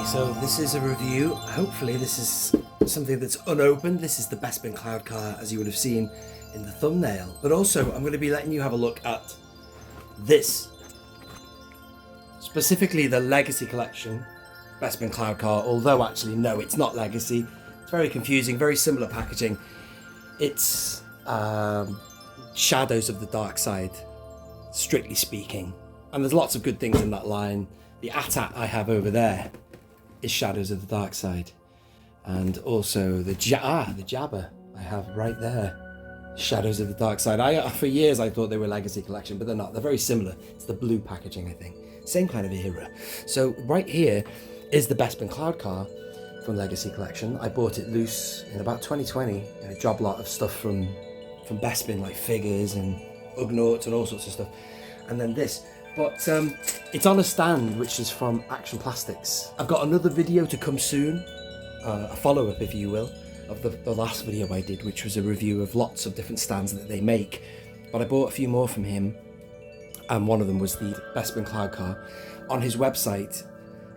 So this is a review. Hopefully this is something that's unopened. This is the Bespin Cloud Car, as you would have seen in the thumbnail. But also, I'm going to be letting you have a look at this. Specifically the Legacy Collection Bespin Cloud Car, although actually no, it's not Legacy. It's very confusing, very similar packaging. It's Shadows of the Dark Side, strictly speaking. And there's lots of good things in that line. The AT-AT I have over there is Shadows of the Dark Side. And also the Jabber I have right there. Shadows of the Dark Side. For years I thought they were Legacy Collection, but they're not. They're very similar. It's the blue packaging, I think. Same kind of era. So right here is the Bespin Cloud Car from Legacy Collection. I bought it loose in about 2020 in a job lot of stuff from Bespin, like figures and Ugnaughts and all sorts of stuff. And then this. But it's on a stand, which is from Action Plastics. I've got another video to come soon, a follow-up, if you will, of the last video I did, which was a review of lots of different stands that they make. But I bought a few more from him, and one of them was the Bespin Cloud Car. On his website,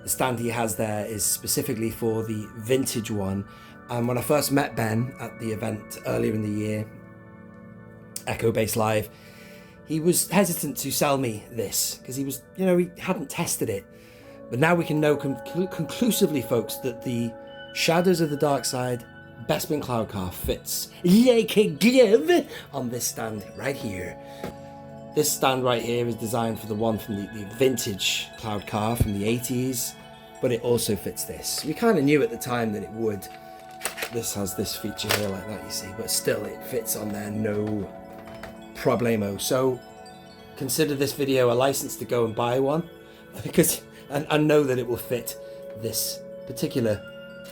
the stand he has there is specifically for the vintage one. And when I first met Ben at the event earlier in the year, Echo Base Live, he was hesitant to sell me this because he was, he hadn't tested it. But now we can know conclusively, folks, that the Shadows of the Dark Side Bespin Cloud Car fits like a glove on this stand right here. This stand right here is designed for the one from the vintage Cloud Car from the 80s, but it also fits this. We kind of knew at the time that it would. This has this feature here like that, you see, but still it fits on there, no problemo. So consider this video a license to go and buy one, because and know that it will fit this particular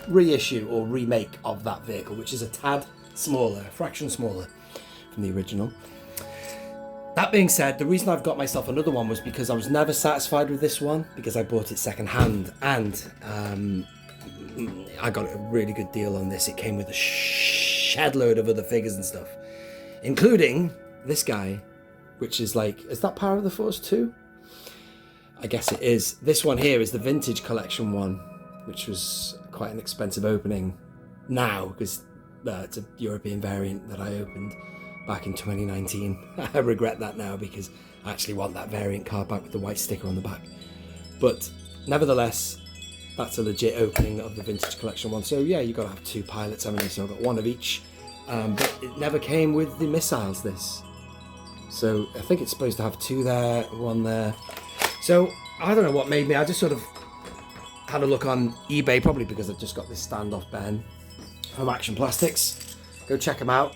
reissue or remake of that vehicle, which is a tad smaller, a fraction smaller from the original. That being said, the reason I've got myself another one was because I was never satisfied with this one, because I bought it second hand, and I got a really good deal on this. It came with a shed load of other figures and stuff, including this guy, which is like, is that Power of the Force 2? I guess it is. This one here is the vintage collection one, which was quite an expensive opening now, because it's a European variant that I opened back in 2019. I regret that now, because I actually want that variant car back with the white sticker on the back. But nevertheless, that's a legit opening of the vintage collection one. So yeah, you've got to have two pilots, haven't you? So I've got one of each. But it never came with the missiles, this. So I think it's supposed to have two there, one there. So I don't know what made me. I just sort of had a look on eBay, probably because I've just got this standoff Ben from Action Plastics. Go check them out.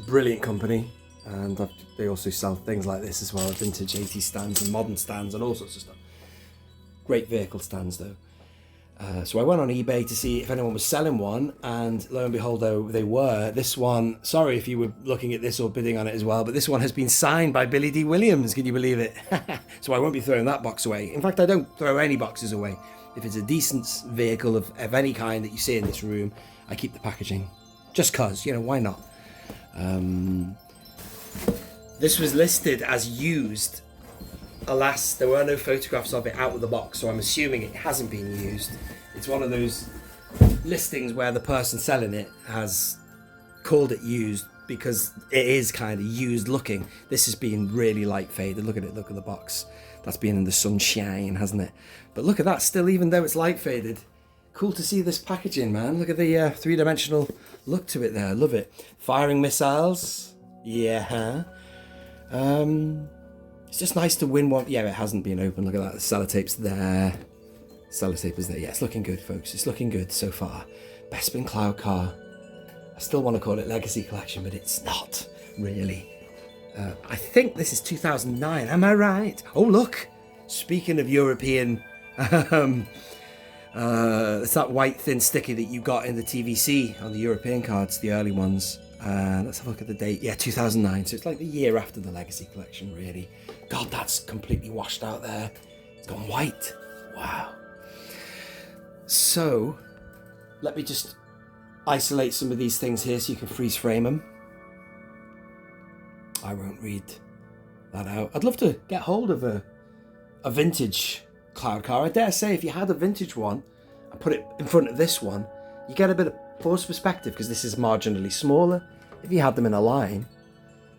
Brilliant company. And they also sell things like this as well, vintage 80s stands and modern stands and all sorts of stuff. Great vehicle stands though. So I went on eBay to see if anyone was selling one, and lo and behold, they were. This one, sorry if you were looking at this or bidding on it as well, but this one has been signed by Billy D. Williams. Can you believe it? So I won't be throwing that box away. In fact, I don't throw any boxes away. If it's a decent vehicle of any kind that you see in this room, I keep the packaging. Just cause, why not? This was listed as used. Alas, there were no photographs of it out of the box, so I'm assuming it hasn't been used. It's one of those listings where the person selling it has called it used because it is kind of used looking. This has been really light faded. Look at it, look at the box. That's been in the sunshine, hasn't it? But look at that, still, even though it's light faded. Cool to see this packaging, man. Look at the three-dimensional look to it there. Love it. Firing missiles. Yeah. It's just nice to win one. Yeah, it hasn't been opened. Look at that. The sellotape's there. Sellotape is there. Yeah, it's looking good, folks. It's looking good so far. Bespin Cloud Car. I still want to call it Legacy Collection, but it's not really. I think this is 2009. Am I right? Oh, look. Speaking of European, it's that white thin sticky that you got in the TVC on the European cards, the early ones. Let's have a look at the date. Yeah, 2009. So it's like the year after the Legacy Collection, really. God, that's completely washed out there. It's gone white. Wow. So, let me just isolate some of these things here so you can freeze frame them. I won't read that out. I'd love to get hold of a vintage cloud car. I dare say if you had a vintage one and put it in front of this one, you get a bit of force perspective because this is marginally smaller. If you had them in a line,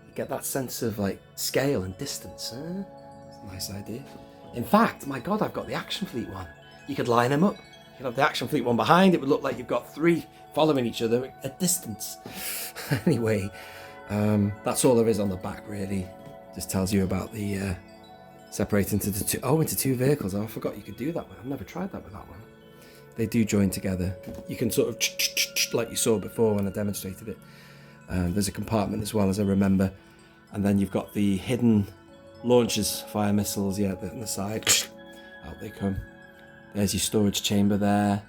you get that sense of like scale and distance. It's a nice idea. In fact, my God, I've got the Action Fleet one. You could line them up. You could have the Action Fleet one behind. It would look like you've got 3 following each other at distance. Anyway, that's all there is on the back, really. Just tells you about the separate into the into 2 vehicles. Oh, I forgot you could do that one. I've never tried that with that one. They do join together. You can sort of like you saw before when I demonstrated it. There's a compartment as well, as I remember, and then you've got the hidden launchers, fire missiles, on the side. Out they come. There's your storage chamber there.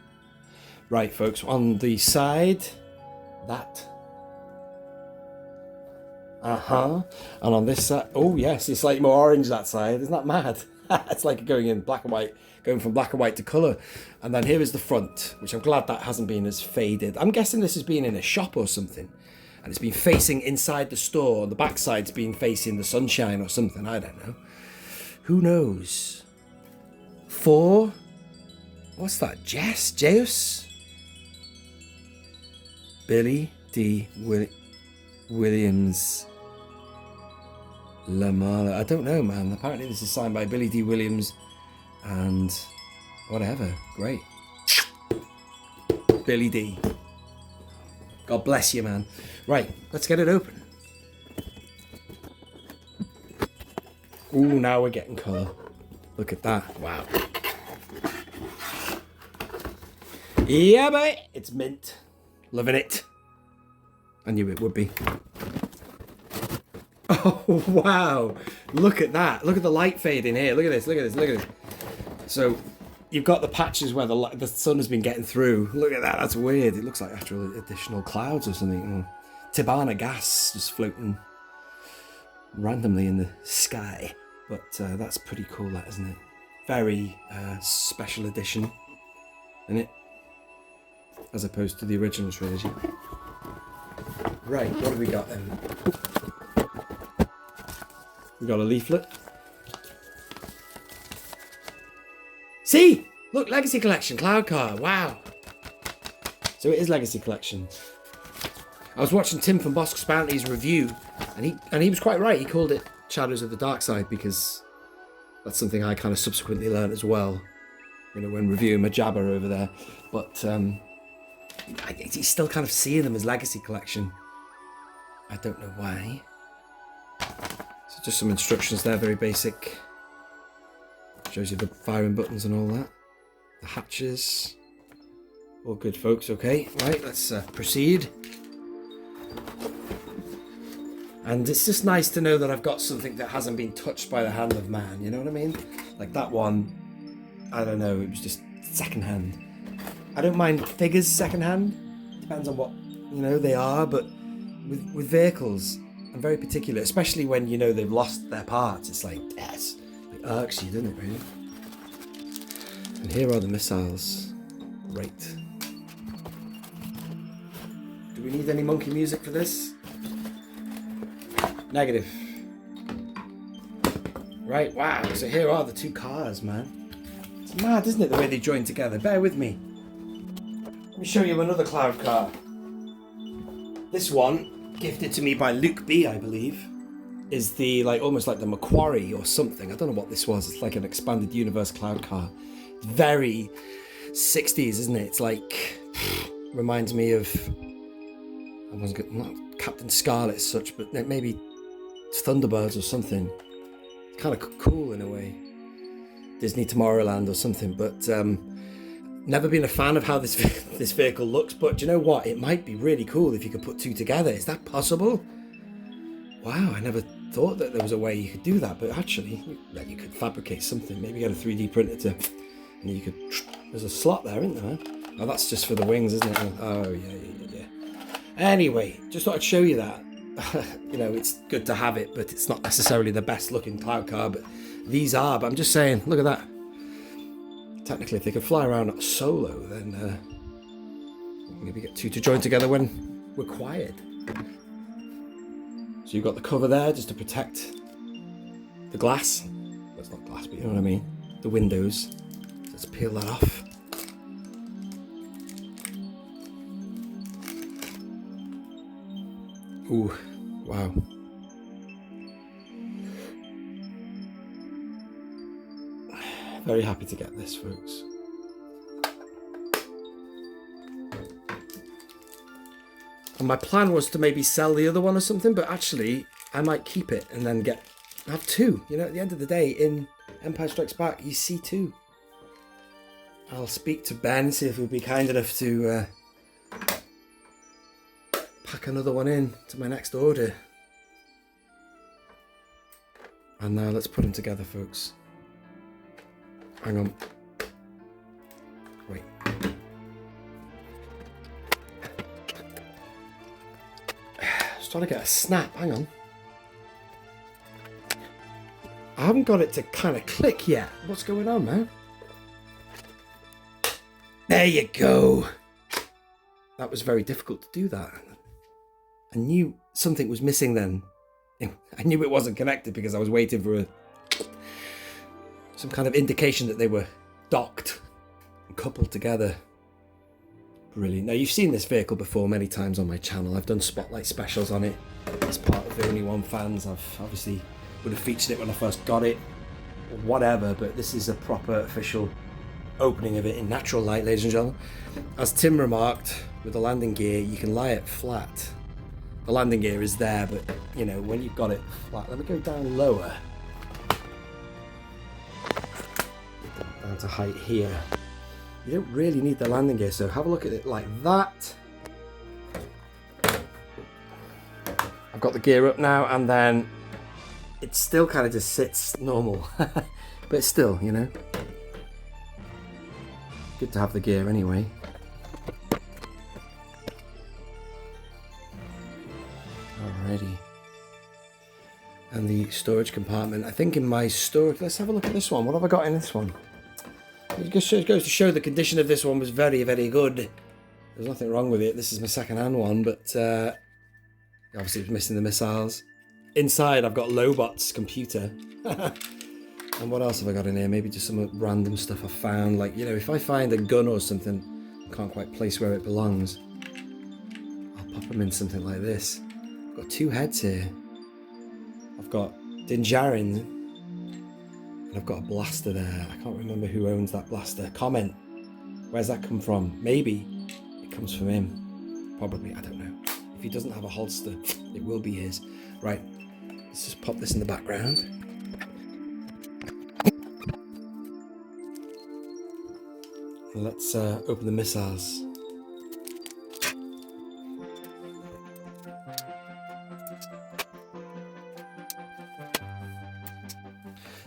Right, folks, on the side, that. And on this side, oh yes, it's slightly more orange that side. Isn't that mad? It's like going in black and white, going from black and white to colour. And then here is the front, which I'm glad that hasn't been as faded. I'm guessing this has been in a shop or something. And it's been facing inside the store. The back side's been facing the sunshine or something. I don't know. Who knows? 4. What's that? Jeus? Billy D. Williams Lamala. I don't know, man. Apparently this is signed by Billy D. Williams and whatever. Great. Billy D. God bless you, man. Right, let's get it open. Ooh, now we're getting colour. Look at that. Wow. Yeah, mate. It's mint. Loving it. I knew it would be. Oh, wow. Look at that. Look at the light fade in here. Look at this. Look at this. Look at this. So you've got the patches where the sun has been getting through. Look at that. That's weird. It looks like actual additional clouds or something. Tabana gas just floating randomly in the sky. But that's pretty cool, that, isn't it? Very special edition, isn't it? As opposed to the original trilogy. Right, what have we got then? We got a leaflet. See! Look, Legacy Collection, Cloud Car, wow. So it is Legacy Collection. I was watching Tim from Bosk's Bounty's review, and he was quite right. He called it Shadows of the Dark Side because that's something I kind of subsequently learned as well, when reviewing my jabber over there. But he's still kind of seeing them as Legacy Collection. I don't know why. So just some instructions there, very basic. Shows you the firing buttons and all that. The hatches. All good, folks. Okay, right, let's proceed. And it's just nice to know that I've got something that hasn't been touched by the hand of man, you know what I mean? Like that one, I don't know, it was just secondhand. I don't mind figures secondhand, depends on what, they are, but with vehicles, I'm very particular, especially when, they've lost their parts. It's like, yes, it irks you, doesn't it, really? And here are the missiles. Great. Do we need any monkey music for this? Negative. Right, wow, so here are the 2 cars, man. It's mad, isn't it, the way they join together? Bear with me. Let me show you another cloud car. This one, gifted to me by Luke B, I believe, is the, almost like the Macquarie or something. I don't know what this was. It's like an expanded universe cloud car. It's very 60s, isn't it? It's like, reminds me of, not Captain Scarlet as such, but maybe Thunderbirds or something. It's kind of cool in a way. Disney Tomorrowland or something, but never been a fan of how this vehicle looks, but do you know what? It might be really cool if you could put 2 together. Is that possible? Wow, I never thought that there was a way you could do that, but actually, you could fabricate something. Maybe get a 3D printer and you could, there's a slot there, isn't there? Oh, that's just for the wings, isn't it? Oh, yeah. Anyway, just thought I'd show you that. It's good to have it, but it's not necessarily the best looking cloud car, but these are. But I'm just saying, look at that. Technically, if they could fly around solo, then maybe get 2 to join together when required. So you've got the cover there just to protect the glass. That's not glass, but you know what I mean. The windows. Let's peel that off. Ooh, wow. Very happy to get this, folks. And my plan was to maybe sell the other one or something, but actually I might keep it and then have two. You know, at the end of the day, in Empire Strikes Back, you see two. I'll speak to Ben, see if he'll be kind enough to pack another one in to my next order. And now let's put them together, folks. Hang on. Wait. Just trying to get a snap. Hang on. I haven't got it to kind of click yet. What's going on, man? There you go. That was very difficult to do that. I knew something was missing then. I knew it wasn't connected because I was waiting for some kind of indication that they were docked and coupled together. Brilliant. Now, you've seen this vehicle before many times on my channel. I've done spotlight specials on it as part of the Only One fans. I've obviously would have featured it when I first got it or whatever, but this is a proper official opening of it in natural light, ladies and gentlemen. As Tim remarked, with the landing gear, you can lie it flat. The landing gear is there, but you know, when you've got it flat, let me go down lower. Down to height here. You don't really need the landing gear, so have a look at it like that. I've got the gear up now, and then it still kind of just sits normal. But still, you know, good to have the gear anyway. Alrighty. And the storage compartment. I think in my storage, let's have a look at this one. What have I got in this one? It goes to show the condition of this one was very, very good. There's nothing wrong with it. This is my second-hand one, but obviously it's missing the missiles. Inside, I've got Lobot's computer. And what else have I got in here? Maybe just some random stuff I found. Like, you know, if I find a gun or something, I can't quite place where it belongs, I'll pop them in something like this. I've got two heads here. I've got Din Djarin, and I've got a blaster there. I can't remember who owns that blaster. Comment. Where's that come from? Maybe it comes from him. Probably, I don't know. If he doesn't have a holster, it will be his. Right, let's just pop this in the background. Let's open the missiles.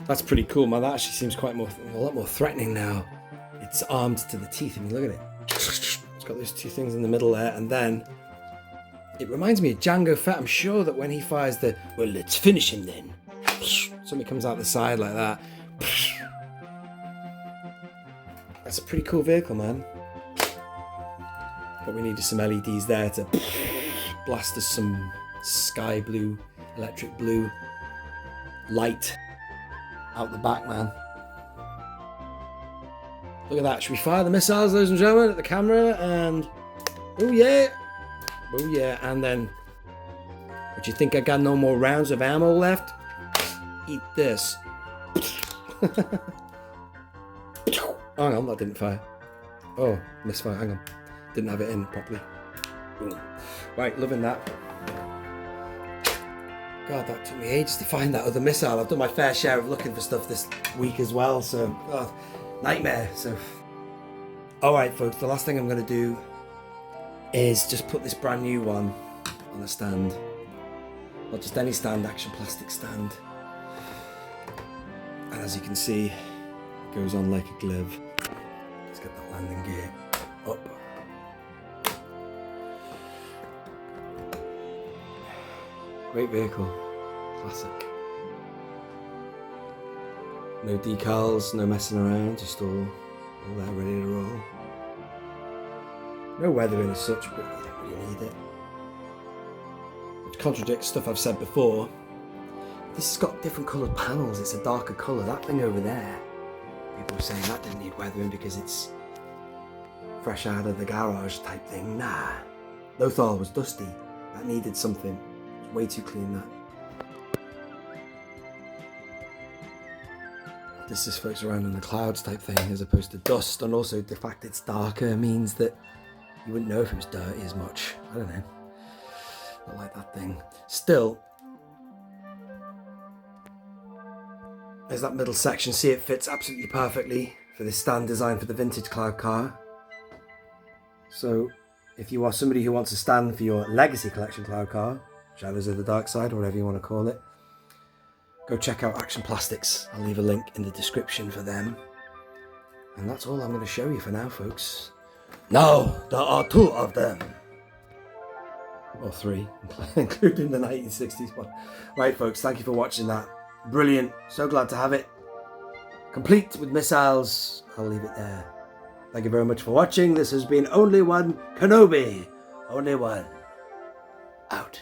That's pretty cool, man. That actually seems a lot more threatening now. It's armed to the teeth. I mean, look at it. It's got those two things in the middle there, and then it reminds me of Jango Fett. I'm sure that when he fires the, well, let's finish him then. Something comes out the side like that. That's a pretty cool vehicle, man. What we need is some LEDs there to blast us some sky blue, electric blue light out the back, man. Look at that. Should we fire the missiles, ladies and gentlemen, at the camera? And oh yeah, oh yeah. And then, would you think I got no more rounds of ammo left? Eat this. Hang on, that didn't fire. Oh, misfire, hang on. Didn't have it in properly. Boom. Right, loving that. God, that took me ages to find that other missile. I've done my fair share of looking for stuff this week as well, so, God, nightmare. So, alright folks, the last thing I'm going to do is just put this brand new one on a stand. Not just any stand, Action plastic stand. And as you can see, it goes on like a glove. Let's get that landing gear up. Great vehicle, classic. No decals, no messing around, just all there ready to roll. No weathering as such, but you don't really need it. Which contradicts stuff I've said before. This has got different coloured panels, it's a darker colour. That thing over there People were saying that didn't need weathering because it's fresh out of the garage type thing. Nah. Lothal was dusty. That needed something. It was way too clean, that. This just floats around in the clouds type thing as opposed to dust, and also the fact it's darker means that you wouldn't know if it was dirty as much. I don't know. Not like that thing. Still, there's that middle section. See, it fits absolutely perfectly for this stand design for the vintage cloud car. So if you are somebody who wants a stand for your legacy collection cloud car, Shadows of the Dark Side, or whatever you want to call it, go check out Action Plastics. I'll leave a link in the description for them. And that's all I'm going to show you for now, folks. Now, there are 2 of them. Or 3, including the 1960s one. Right, folks, thank you for watching that. Brilliant. So glad to have it. Complete with missiles. I'll leave it there. Thank you very much for watching. This has been Only One Kenobi. Only One. Out.